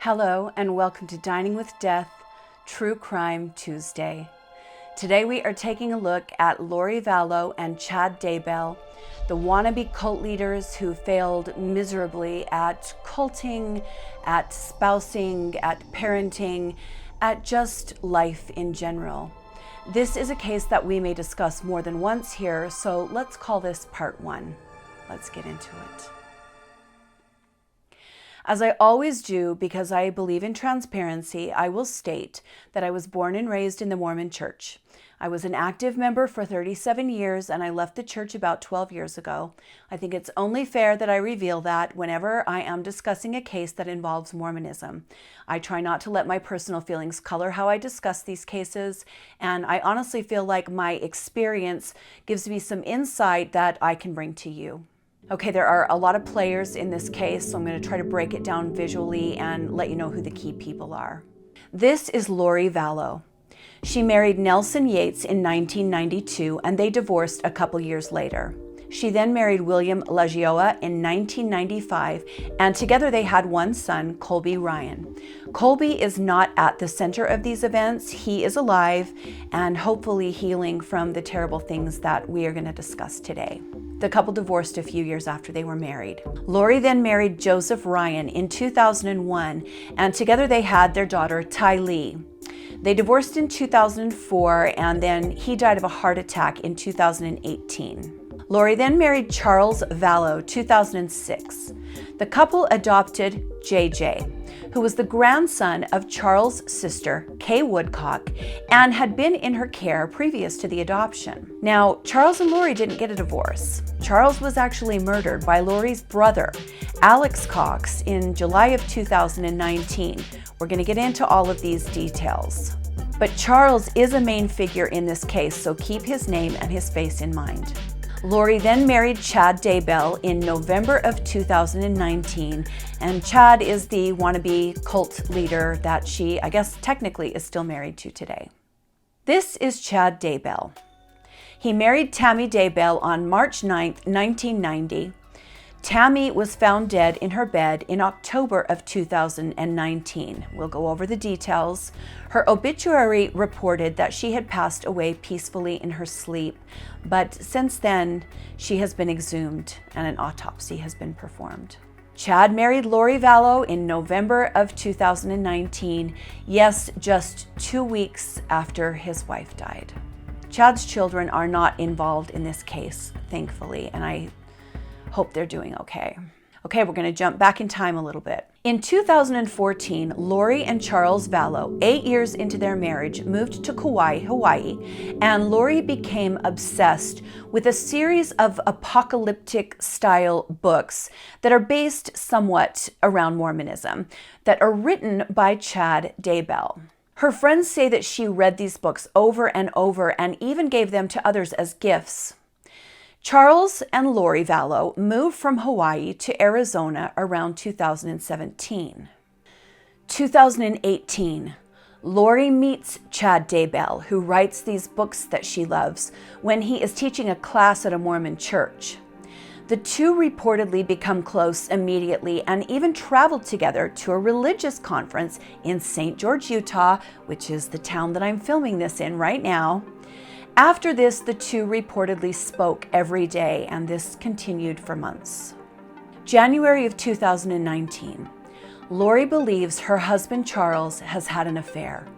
Hello and welcome to Dining with Death, True Crime Tuesday. Today we are taking a look at Lori Vallow and Chad Daybell, the wannabe cult leaders who failed miserably at culting, at spousing, at parenting, at just life in general. This is a case that we may discuss more than once here, so let's call this part one. Let's get into it. As I always do, because I believe in transparency, I will state that I was born and raised in the Mormon Church. I was an active member for 37 years and I left the church about 12 years ago. I think it's only fair that I reveal that whenever I am discussing a case that involves Mormonism. I try not to let my personal feelings color how I discuss these cases, and I honestly feel like my experience gives me some insight that I can bring to you. Okay, there are a lot of players in this case, so I'm going to try to break it down visually and let you know who the key people are. This is Lori Vallow. She married Nelson Yates in 1992 and they divorced a couple years later. She then married William Lagioa in 1995 and together they had one son, Colby Ryan. Colby is not at the center of these events. He is alive and hopefully healing from the terrible things that we are going to discuss today. The couple divorced a few years after they were married. Lori then married Joseph Ryan in 2001, and together they had their daughter, Ty Lee. They divorced in 2004, and then he died of a heart attack in 2018. Lori then married Charles Vallow, 2006. The couple adopted JJ, who was the grandson of Charles' sister, Kay Woodcock, and had been in her care previous to the adoption. Now, Charles and Lori didn't get a divorce. Charles was actually murdered by Lori's brother, Alex Cox, in July of 2019. We're going to get into all of these details. But Charles is a main figure in this case, so keep his name and his face in mind. Lori then married Chad Daybell in November of 2019, and Chad is the wannabe cult leader that she, I guess, technically is still married to today. This is Chad Daybell. He married Tammy Daybell on March 9th, 1990. Tammy was found dead in her bed in October of 2019. We'll go over the details. Her obituary reported that she had passed away peacefully in her sleep, but since then, she has been exhumed and an autopsy has been performed. Chad married Lori Vallow in November of 2019. Yes, just 2 weeks after his wife died. Chad's children are not involved in this case, thankfully, and I hope they're doing okay. Okay, we're going to jump back in time a little bit. In 2014, Lori and Charles Vallow, 8 years into their marriage, moved to Kauai, Hawaii, and Lori became obsessed with a series of apocalyptic style books that are based somewhat around Mormonism, that are written by Chad Daybell. Her friends say that she read these books over and over and even gave them to others as gifts. Charles and Lori Vallow moved from Hawaii to Arizona around 2017. 2018, Lori meets Chad Daybell, who writes these books that she loves, when he is teaching a class at a Mormon church. The two reportedly become close immediately and even traveled together to a religious conference in St. George, Utah, which is the town that I'm filming this in right now. After this, the two reportedly spoke every day, and this continued for months. January of 2019, Lori believes her husband Charles has had an affair.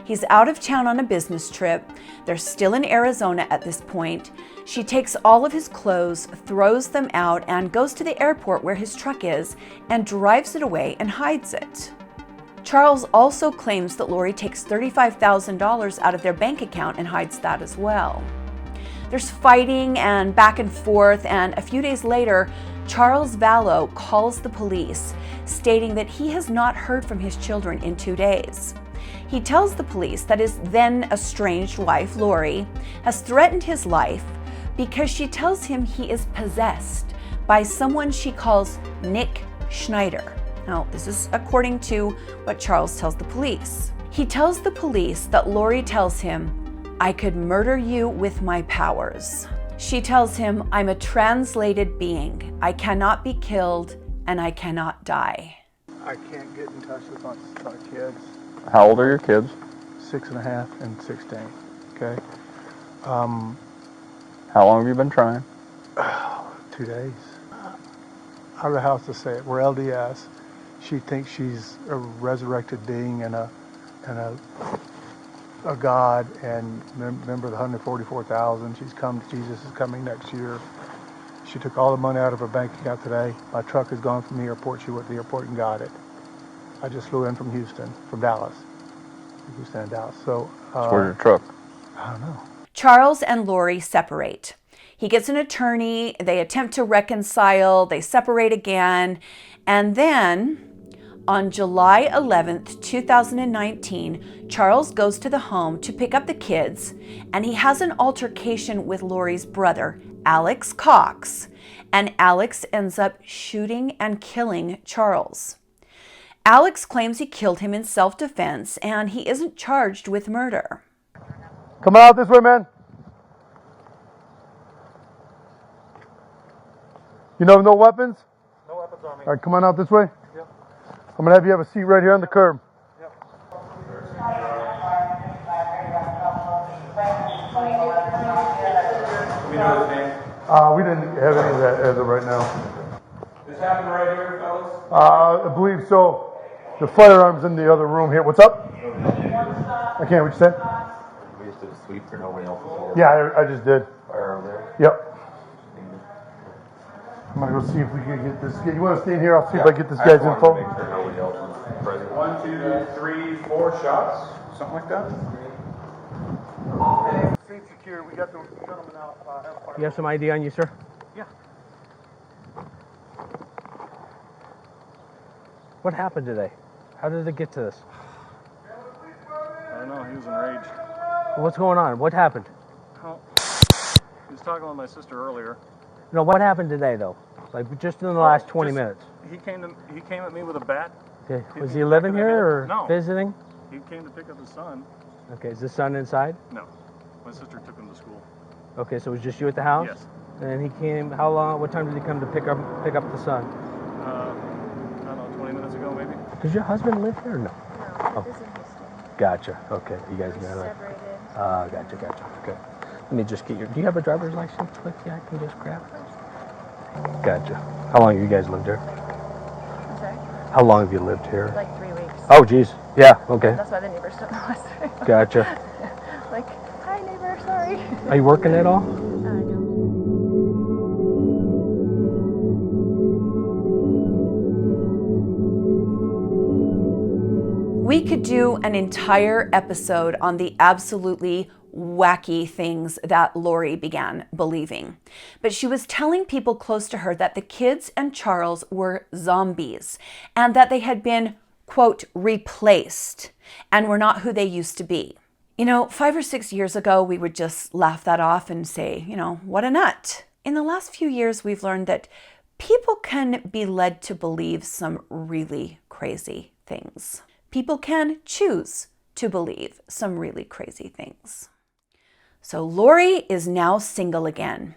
He's out of town on a business trip. They're still in Arizona at this point. She takes all of his clothes, throws them out, and goes to the airport where his truck is and drives it away and hides it. Charles also claims that Lori takes $35,000 out of their bank account and hides that as well. There's fighting and back and forth, and a few days later, Charles Vallow calls the police, stating that he has not heard from his children in 2 days. He tells the police that his then estranged wife, Lori, has threatened his life because she tells him he is possessed by someone she calls Nick Schneider. Now, this is according to what Charles tells the police. He tells the police that Lori tells him, "I could murder you with my powers." She tells him, "I'm a translated being. I cannot be killed and I cannot die." I can't get in touch with my kids. How old are your kids? 6.5 and 16. Okay. How long have you been trying? 2 days. I don't know how else to say it. We're LDS. She thinks she's a resurrected being and a God, and remember the 144,000. Jesus is coming next year. She took all the money out of her bank account today. My truck has gone from the airport. She went to the airport and got it. I just flew in from Dallas. Houston and Dallas. So Where's your truck? I don't know. Charles and Lori separate. He gets an attorney, they attempt to reconcile, they separate again, and then on July 11th, 2019, Charles goes to the home to pick up the kids, and he has an altercation with Lori's brother, Alex Cox, and Alex ends up shooting and killing Charles. Alex claims he killed him in self-defense, and he isn't charged with murder. Come out this way, man. You know, no weapons? No weapons on me. All right, come on out this way. Yep. I'm gonna have you have a seat right here on the curb. Yep. We know his name. We didn't have any of that as of right now. This happened right here, fellas? I believe so. The firearm's in the other room here. What's up? I can't. What you said? We just did a sweep for nobody else before. Yeah, I just did. Fire over there. Yep. I'm gonna go see if we can get this. You want to stay in here? I'll see if I get this guy's I info. wanted to make sure nobody else was present. 1, 2, 3, 4 shots, something like that. Seat secure. We got the gentleman out. You have some ID on you, sir? Yeah. What happened today? How did it get to this? I don't know, he was enraged. What's going on? What happened? Oh. He was talking with my sister earlier. No, what happened today, though? Like, just in the last 20 Just- minutes. He came at me with a bat. Okay. Hit Was me he in the living back of the here head. or No. visiting? He came to pick up his son. Okay, is the son inside? No. My sister took him to school. Okay, so it was just you at the house? Yes. And he came, how long, what time did he come to pick up the son? I don't know, 20 minutes ago maybe? Does your husband live here or no? No, it is in Houston. Gotcha, okay, you guys We're got it. separated. Gotcha, okay. Let me just get do you have a driver's license with you I can just grab? Gotcha. How long have you guys lived here? I'm sorry? How long have you lived here? Like 3 weeks. Oh, geez. Yeah, okay. That's why the neighbors don't know us. Gotcha. Like, hi neighbor, sorry. Are you working at all? No. We could do an entire episode on the absolutely wacky things that Lori began believing. But she was telling people close to her that the kids and Charles were zombies and that they had been, quote, replaced and were not who they used to be. You know, 5 or 6 years ago, we would just laugh that off and say, you know, what a nut. In the last few years, we've learned that people can be led to believe some really crazy things. People can choose to believe some really crazy things. So Lori is now single again.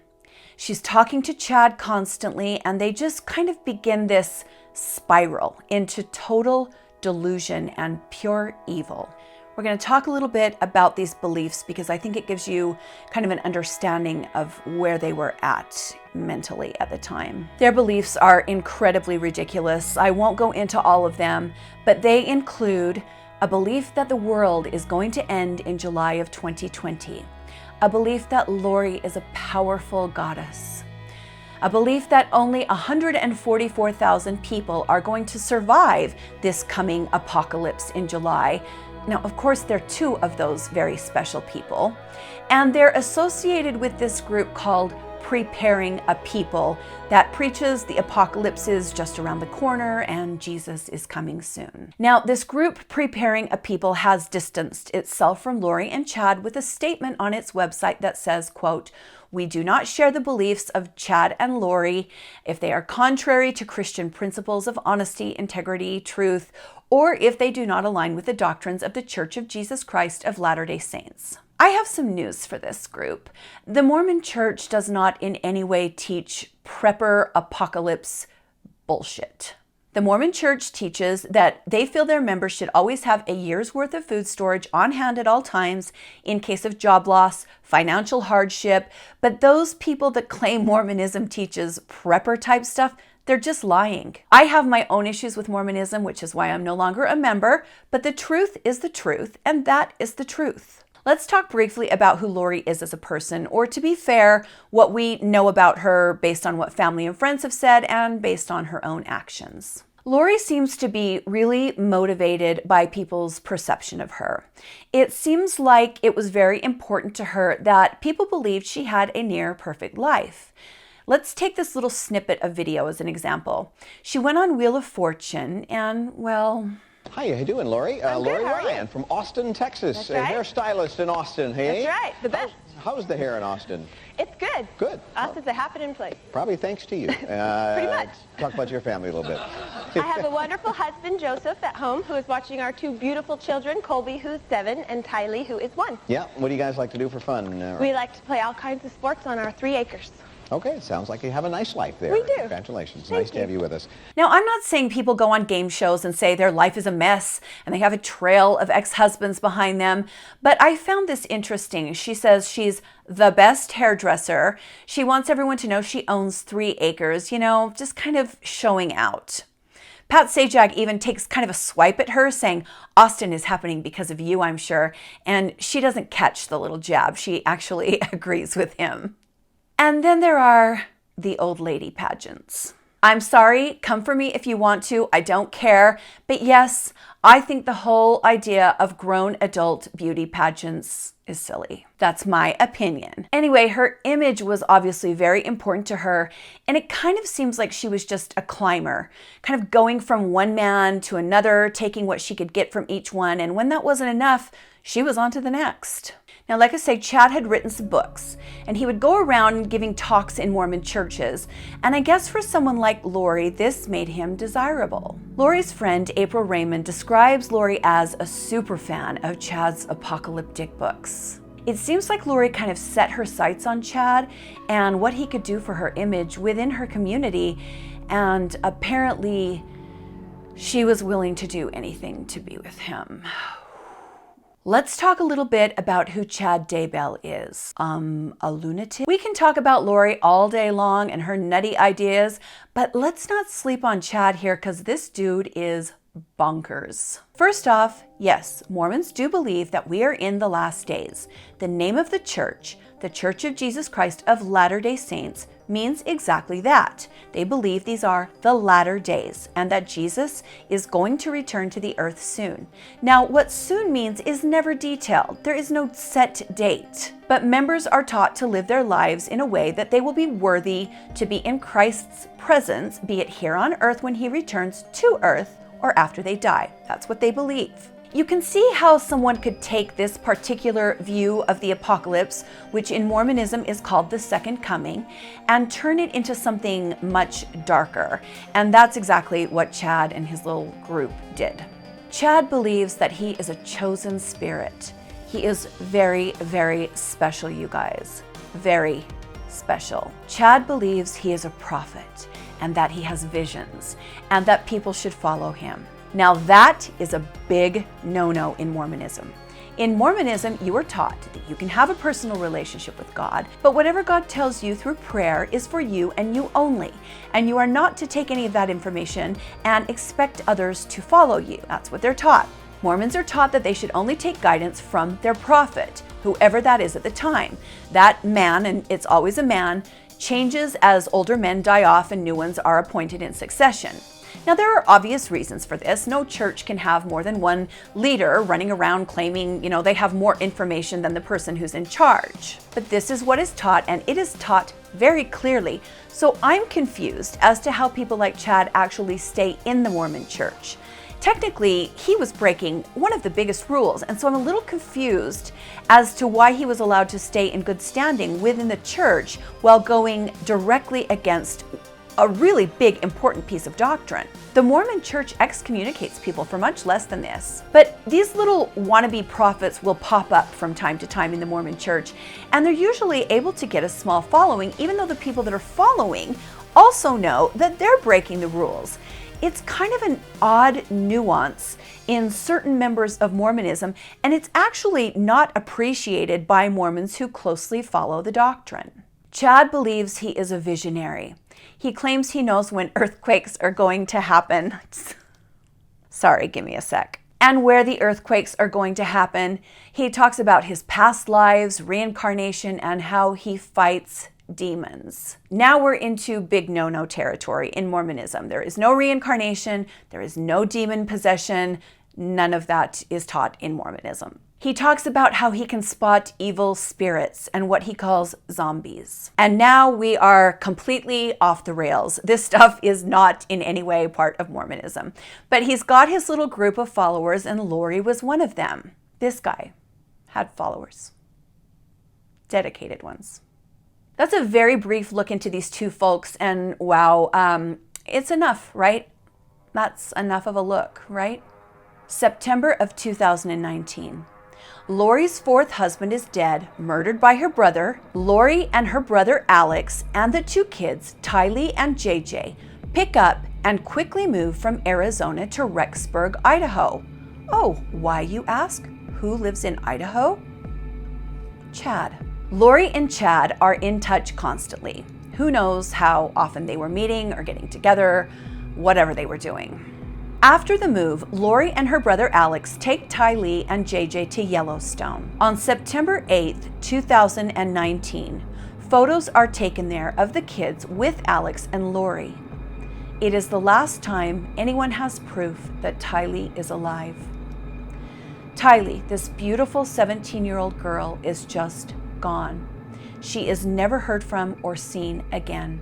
She's talking to Chad constantly, and they just kind of begin this spiral into total delusion and pure evil. We're going to talk a little bit about these beliefs because I think it gives you kind of an understanding of where they were at mentally at the time. Their beliefs are incredibly ridiculous. I won't go into all of them, but they include a belief that the world is going to end in July of 2020, a belief that Lori is a powerful goddess, a belief that only 144,000 people are going to survive this coming apocalypse in July. Now, of course, there are 2 of those very special people, and they're associated with this group called Preparing a People that preaches the apocalypse is just around the corner and Jesus is coming soon. Now, this group Preparing a People has distanced itself from Lori and Chad with a statement on its website that says, quote, "We do not share the beliefs of Chad and Lori if they are contrary to Christian principles of honesty, integrity, truth, or if they do not align with the doctrines of the Church of Jesus Christ of Latter-day Saints." I have some news for this group. The Mormon Church does not in any way teach prepper apocalypse bullshit. The Mormon Church teaches that they feel their members should always have a year's worth of food storage on hand at all times in case of job loss, financial hardship. But those people that claim Mormonism teaches prepper type stuff, they're just lying. I have my own issues with Mormonism, which is why I'm no longer a member, but the truth is the truth, and that is the truth. Let's talk briefly about who Lori is as a person, or to be fair, what we know about her based on what family and friends have said and based on her own actions. Lori seems to be really motivated by people's perception of her. It seems like it was very important to her that people believed she had a near perfect life. Let's take this little snippet of video as an example. She went on Wheel of Fortune and, well... Hi, how you doing, Lori? I'm good, Lori how are you? Ryan from Austin, Texas. That's right. Hairstylist in Austin, hey? That's right, the best. How's the hair in Austin? It's good. Good. Us is a happening place. Probably thanks to you. Pretty much. Talk about your family a little bit. I have a wonderful husband, Joseph, at home, who is watching our two beautiful children, Colby, who's 7, and Tylee, who is 1. Yeah, what do you guys like to do for fun? We like to play all kinds of sports on our 3 acres. Okay, sounds like you have a nice life there. We do. Congratulations. Thank Nice to have you with us. Now, I'm not saying people go on game shows and say their life is a mess and they have a trail of ex-husbands behind them, but I found this interesting. She says she's the best hairdresser. She wants everyone to know she owns 3 acres, you know, just kind of showing out. Pat Sajak even takes kind of a swipe at her, saying, Austin is happening because of you, I'm sure, and she doesn't catch the little jab. She actually agrees with him. And then there are the old lady pageants. I'm sorry, come for me if you want to, I don't care. But yes, I think the whole idea of grown adult beauty pageants is silly. That's my opinion. Anyway, her image was obviously very important to her, and it kind of seems like she was just a climber, kind of going from one man to another, taking what she could get from each one, and when that wasn't enough, she was on to the next. Now, like I say, Chad had written some books, and he would go around giving talks in Mormon churches, and I guess for someone like Lori, this made him desirable. Lori's friend, April Raymond, describes Lori as a super fan of Chad's apocalyptic books. It seems like Lori kind of set her sights on Chad and what he could do for her image within her community, and apparently she was willing to do anything to be with him. Let's talk a little bit about who Chad Daybell is. A lunatic? We can talk about Lori all day long and her nutty ideas, but let's not sleep on Chad here because this dude is bonkers. First off, yes, Mormons do believe that we are in the last days. The name of the Church of Jesus Christ of Latter-day Saints, means exactly that. They believe these are the latter days and that Jesus is going to return to the earth soon. Now, what soon means is never detailed. There is no set date. But members are taught to live their lives in a way that they will be worthy to be in Christ's presence, be it here on earth when he returns to earth or after they die. That's what they believe. You can see how someone could take this particular view of the apocalypse, which in Mormonism is called the second coming, and turn it into something much darker. And that's exactly what Chad and his little group did. Chad believes that he is a chosen spirit. He is very, very special, you guys. Very special. Chad believes he is a prophet and that he has visions and that people should follow him. Now that is a big no-no in Mormonism. In Mormonism, you are taught that you can have a personal relationship with God, but whatever God tells you through prayer is for you and you only, and you are not to take any of that information and expect others to follow you. That's what they're taught. Mormons are taught that they should only take guidance from their prophet, whoever that is at the time. That man, and it's always a man, changes as older men die off and new ones are appointed in succession. Now, there are obvious reasons for this. No church can have more than one leader running around claiming, they have more information than the person who's in charge. But this is what is taught, and it is taught very clearly. So I'm confused as to how people like Chad actually stay in the Mormon church. Technically, he was breaking one of the biggest rules, and so I'm a little confused as to why he was allowed to stay in good standing within the church while going directly against a really big, important piece of doctrine. The Mormon church excommunicates people for much less than this. But these little wannabe prophets will pop up from time to time in the Mormon church, and they're usually able to get a small following, even though the people that are following also know that they're breaking the rules. It's kind of an odd nuance in certain members of Mormonism, and it's actually not appreciated by Mormons who closely follow the doctrine. Chad believes he is a visionary. He claims he knows when earthquakes are going to happen. Sorry, give me a sec. And where the earthquakes are going to happen. He talks about his past lives, reincarnation, and how he fights demons. Now we're into big no-no territory in Mormonism. There is no reincarnation, there is no demon possession, none of that is taught in Mormonism. He talks about how he can spot evil spirits and what he calls zombies. And now we are completely off the rails. This stuff is not in any way part of Mormonism. But he's got his little group of followers, and Lori was one of them. This guy had followers. Dedicated ones. That's a very brief look into these two folks, and wow, it's enough, right? That's enough of a look, right? September of 2019. Lori's fourth husband is dead, murdered by her brother. Lori and her brother Alex and the two kids, Tylee and JJ, pick up and quickly move from Arizona to Rexburg, Idaho. Oh, why, you ask? Who lives in Idaho? Chad. Lori and Chad are in touch constantly. Who knows how often they were meeting or getting together, whatever they were doing. After the move, Lori and her brother Alex take Tylee and JJ to Yellowstone. On September 8th, 2019, photos are taken there of the kids with Alex and Lori. It is the last time anyone has proof that Tylee is alive. Tylee, this beautiful 17-year-old girl, is just gone. She is never heard from or seen again.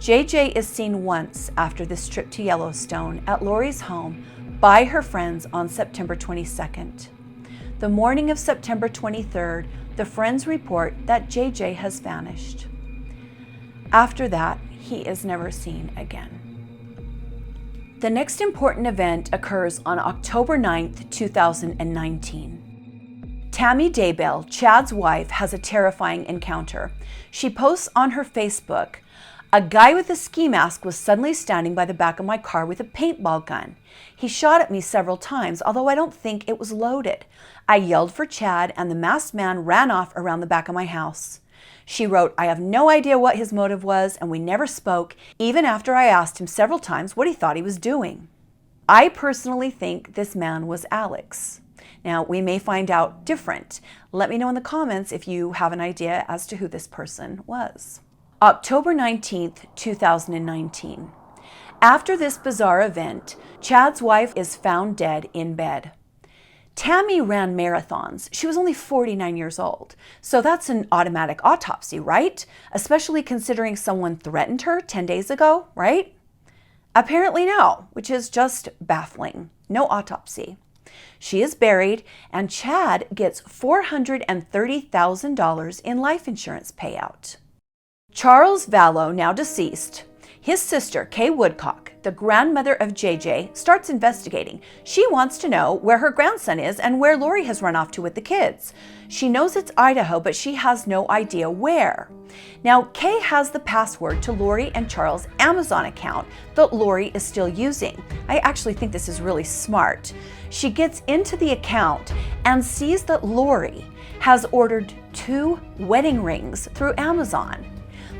JJ is seen once after this trip to Yellowstone at Lori's home by her friends on September 22nd. The morning of September 23rd, the friends report that JJ has vanished. After that, he is never seen again. The next important event occurs on October 9th, 2019. Tammy Daybell, Chad's wife, has a terrifying encounter. She posts on her Facebook, "A guy with a ski mask was suddenly standing by the back of my car with a paintball gun. He shot at me several times, although I don't think it was loaded. I yelled for Chad, and the masked man ran off around the back of my house." She wrote, "I have no idea what his motive was, and we never spoke, even after I asked him several times what he thought he was doing." I personally think this man was Alex. Now, we may find out different. Let me know in the comments if you have an idea as to who this person was. October 19th, 2019. After this bizarre event, Chad's wife is found dead in bed. Tammy ran marathons. She was only 49 years old. So that's an automatic autopsy, right? Especially considering someone threatened her 10 days ago, right? Apparently no, which is just baffling. No autopsy. She is buried, and Chad gets $430,000 in life insurance payout. Charles Vallow, now deceased, his sister, Kay Woodcock, the grandmother of JJ, starts investigating. She wants to know where her grandson is and where Lori has run off to with the kids. She knows it's Idaho, but she has no idea where. Now, Kay has the password to Lori and Charles' Amazon account that Lori is still using. I actually think this is really smart. She gets into the account and sees that Lori has ordered 2 wedding rings through Amazon.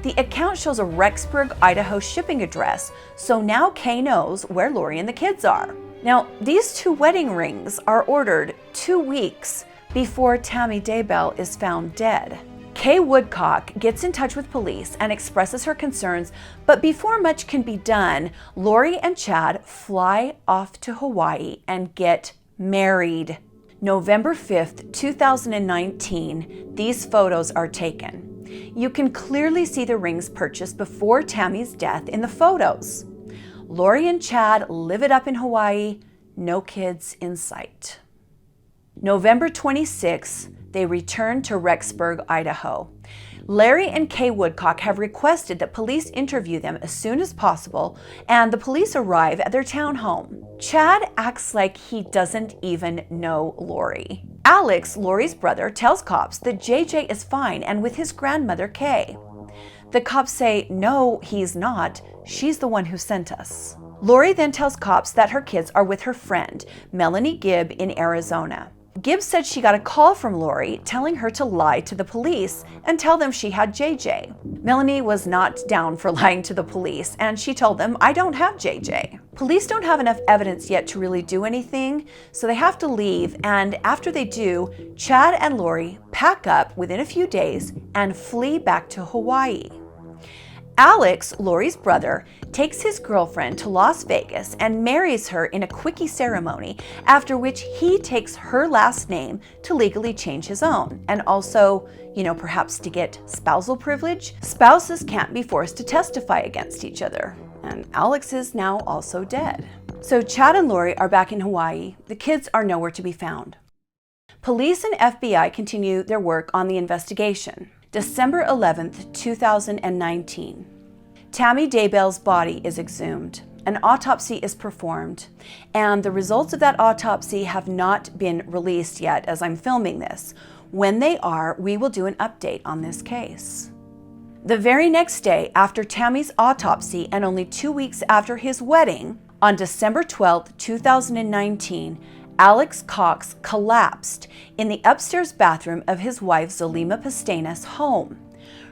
The account shows a Rexburg, Idaho shipping address, so now Kay knows where Lori and the kids are. Now, these 2 wedding rings are ordered 2 weeks before Tammy Daybell is found dead. Kay Woodcock gets in touch with police and expresses her concerns, but before much can be done, Lori and Chad fly off to Hawaii and get married. November 5th, 2019, these photos are taken. You can clearly see the rings purchased before Tammy's death in the photos. Lori and Chad live it up in Hawaii, no kids in sight. November 26th, they return to Rexburg, Idaho. Larry and Kay Woodcock have requested that police interview them as soon as possible, and the police arrive at their townhome. Chad acts like he doesn't even know Lori. Alex, Lori's brother, tells cops that JJ is fine and with his grandmother, Kay. The cops say, no, he's not. She's the one who sent us. Lori then tells cops that her kids are with her friend, Melanie Gibb, in Arizona. Gibb said she got a call from Lori telling her to lie to the police and tell them she had JJ. Melanie was not down for lying to the police, and she told them, I don't have JJ. Police don't have enough evidence yet to really do anything, so they have to leave, and after they do, Chad and Lori pack up within a few days and flee back to Hawaii. Alex, Lori's brother, takes his girlfriend to Las Vegas and marries her in a quickie ceremony, after which he takes her last name to legally change his own, and also, perhaps to get spousal privilege. Spouses can't be forced to testify against each other, and Alex is now also dead. So Chad and Lori are back in Hawaii. The kids are nowhere to be found. Police and FBI continue their work on the investigation. December 11th, 2019. Tammy Daybell's body is exhumed. An autopsy is performed, and the results of that autopsy have not been released yet as I'm filming this. When they are, we will do an update on this case. The very next day after Tammy's autopsy and only 2 weeks after his wedding, on December 12th, 2019, Alex Cox collapsed in the upstairs bathroom of his wife Zulema Pastena's home.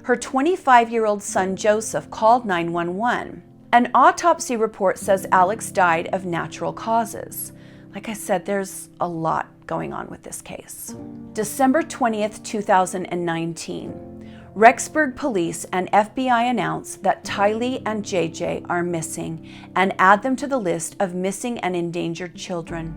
Her 25-year-old son Joseph called 911. An autopsy report says Alex died of natural causes. Like I said, there's a lot going on with this case. December 20th, 2019. Rexburg Police and FBI announce that Tylee and JJ are missing and add them to the list of missing and endangered children.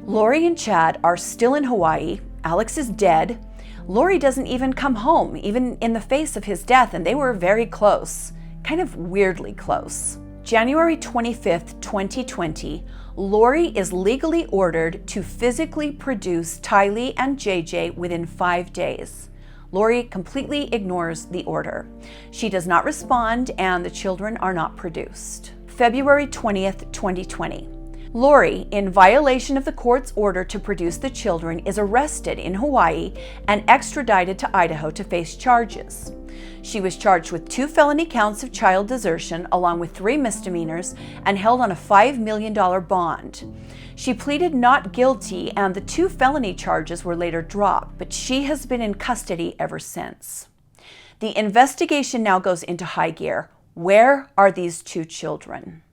Lori and Chad are still in Hawaii. Alex is dead. Lori doesn't even come home, even in the face of his death, and they were very close, kind of weirdly close. January 25th, 2020, Lori is legally ordered to physically produce Tylee and JJ within 5 days. Lori completely ignores the order. She does not respond, and the children are not produced. February 20th, 2020. Lori, in violation of the court's order to produce the children, is arrested in Hawaii and extradited to Idaho to face charges. She was charged with 2 felony counts of child desertion along with 3 misdemeanors and held on a $5 million bond. She pleaded not guilty, and the 2 felony charges were later dropped, but she has been in custody ever since. The investigation now goes into high gear. Where are these 2 children?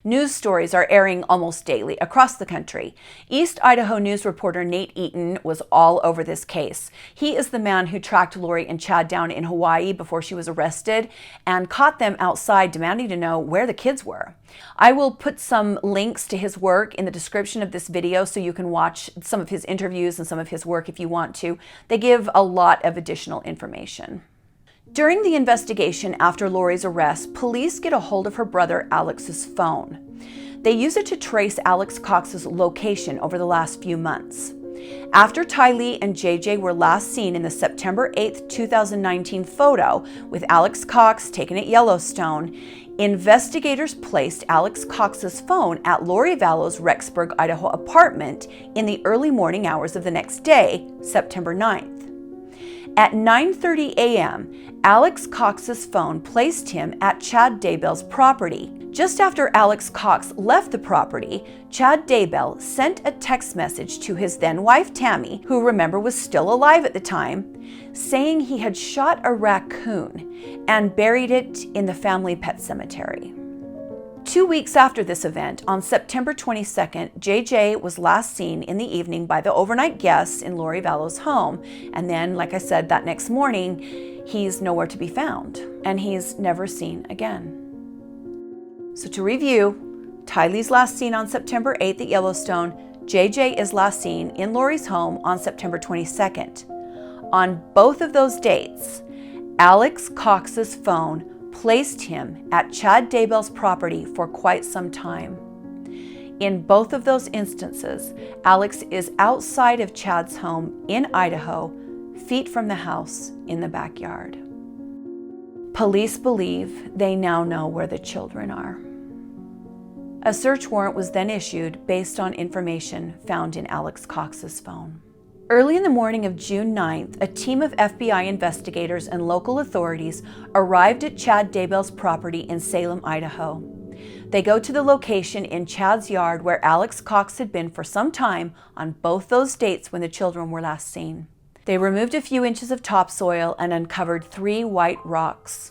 News stories are airing almost daily across the country. East Idaho News reporter Nate Eaton was all over this case. He is the man who tracked Lori and Chad down in Hawaii before she was arrested and caught them outside demanding to know where the kids were. I will put some links to his work in the description of this video so you can watch some of his interviews and some of his work if you want to. They give a lot of additional information. During the investigation after Lori's arrest, police get a hold of her brother Alex's phone. They use it to trace Alex Cox's location over the last few months. After Tylee and JJ were last seen in the September 8, 2019 photo with Alex Cox taken at Yellowstone, investigators placed Alex Cox's phone at Lori Vallow's Rexburg, Idaho apartment in the early morning hours of the next day, September 9th. At 9:30 a.m., Alex Cox's phone placed him at Chad Daybell's property. Just after Alex Cox left the property, Chad Daybell sent a text message to his then-wife Tammy, who remember was still alive at the time, saying he had shot a raccoon and buried it in the family pet cemetery. 2 weeks after this event, on September 22nd, JJ was last seen in the evening by the overnight guests in Lori Vallow's home. And then, like I said, that next morning, he's nowhere to be found, and he's never seen again. So to review, Tylee's last seen on September 8th at Yellowstone. JJ is last seen in Lori's home on September 22nd. On both of those dates, Alex Cox's phone placed him at Chad Daybell's property for quite some time. In both of those instances, Alex is outside of Chad's home in Idaho, feet from the house in the backyard. Police believe they now know where the children are. A search warrant was then issued based on information found in Alex Cox's phone. Early in the morning of June 9th, a team of FBI investigators and local authorities arrived at Chad Daybell's property in Salem, Idaho. They go to the location in Chad's yard where Alex Cox had been for some time on both those dates when the children were last seen. They removed a few inches of topsoil and uncovered 3 white rocks.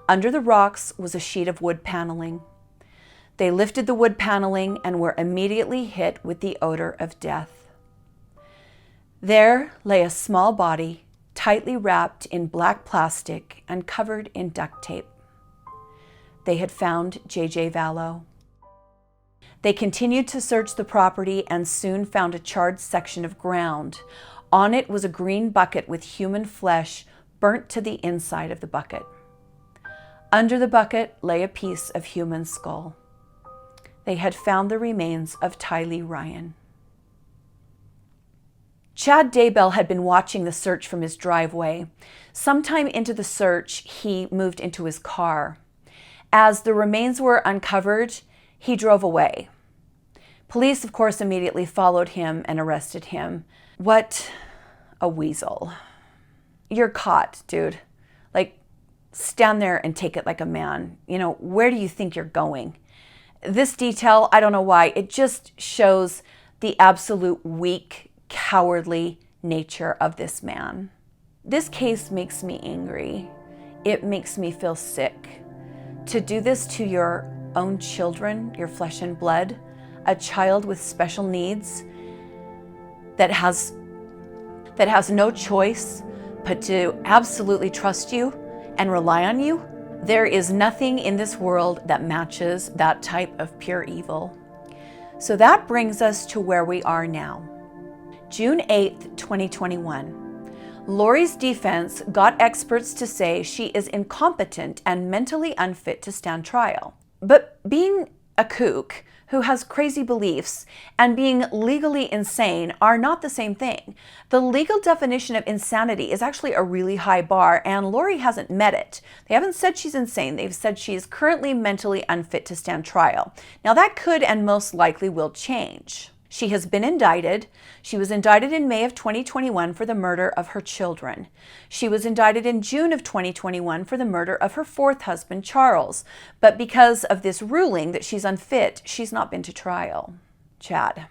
Under the rocks was a sheet of wood paneling. They lifted the wood paneling and were immediately hit with the odor of death. There lay a small body, tightly wrapped in black plastic and covered in duct tape. They had found J.J. Vallow. They continued to search the property and soon found a charred section of ground. On it was a green bucket with human flesh burnt to the inside of the bucket. Under the bucket lay a piece of human skull. They had found the remains of Tylee Ryan. Chad Daybell had been watching the search from his driveway. Sometime into the search, he moved into his car. As the remains were uncovered, he drove away. Police, of course, immediately followed him and arrested him. What a weasel. You're caught, dude. Like, stand there and take it like a man. You know, where do you think you're going? This detail, I don't know why, it just shows the absolute weak, cowardly nature of this man. This case makes me angry. It makes me feel sick. To do this to your own children, your flesh and blood, a child with special needs that has no choice but to absolutely trust you and rely on you, there is nothing in this world that matches that type of pure evil. So that brings us to where we are now. June 8th, 2021. Lori's defense got experts to say she is incompetent and mentally unfit to stand trial. But being a kook who has crazy beliefs and being legally insane are not the same thing. The legal definition of insanity is actually a really high bar, and Lori hasn't met it. They haven't said she's insane. They've said she is currently mentally unfit to stand trial. Now that could and most likely will change. She has been indicted. She was indicted in May of 2021 for the murder of her children. She was indicted in June of 2021 for the murder of her 4th husband, Charles. But because of this ruling that she's unfit, she's not been to trial. Chad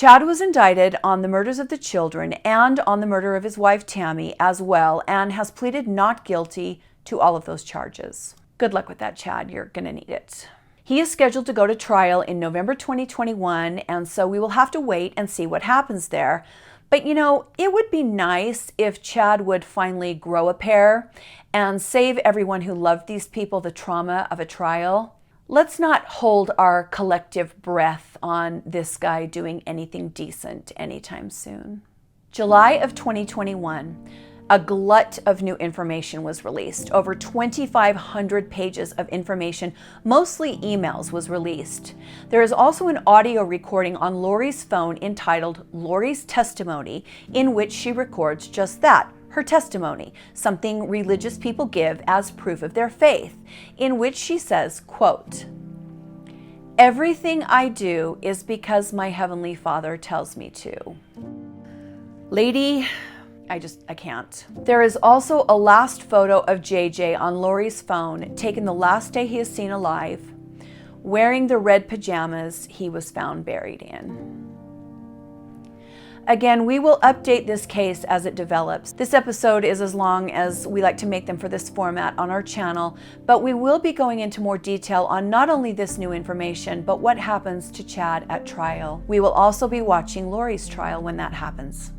was indicted on the murders of the children and on the murder of his wife, Tammy, as well, and has pleaded not guilty to all of those charges. Good luck with that, Chad. You're going to need it. He is scheduled to go to trial in November 2021, and so we will have to wait and see what happens there. But you know, it would be nice if Chad would finally grow a pair and save everyone who loved these people the trauma of a trial. Let's not hold our collective breath on this guy doing anything decent anytime soon. July of 2021. A glut of new information was released. Over 2,500 pages of information, mostly emails, was released. There is also an audio recording on Lori's phone entitled Lori's Testimony, in which she records just that, her testimony, something religious people give as proof of their faith, in which she says, quote, "Everything I do is because my Heavenly Father tells me to." Lady, I can't. There is also a last photo of JJ on Lori's phone, taken the last day he is seen alive, wearing the red pajamas he was found buried in. Again, we will update this case as it develops. This episode is as long as we like to make them for this format on our channel, but we will be going into more detail on not only this new information, but what happens to Chad at trial. We will also be watching Lori's trial when that happens.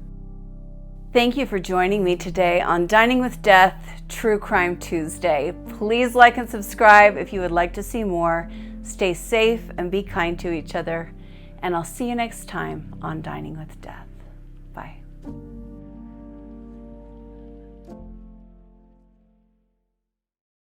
Thank you for joining me today on Dining with Death, True Crime Tuesday. Please like and subscribe if you would like to see more. Stay safe and be kind to each other. And I'll see you next time on Dining with Death. Bye.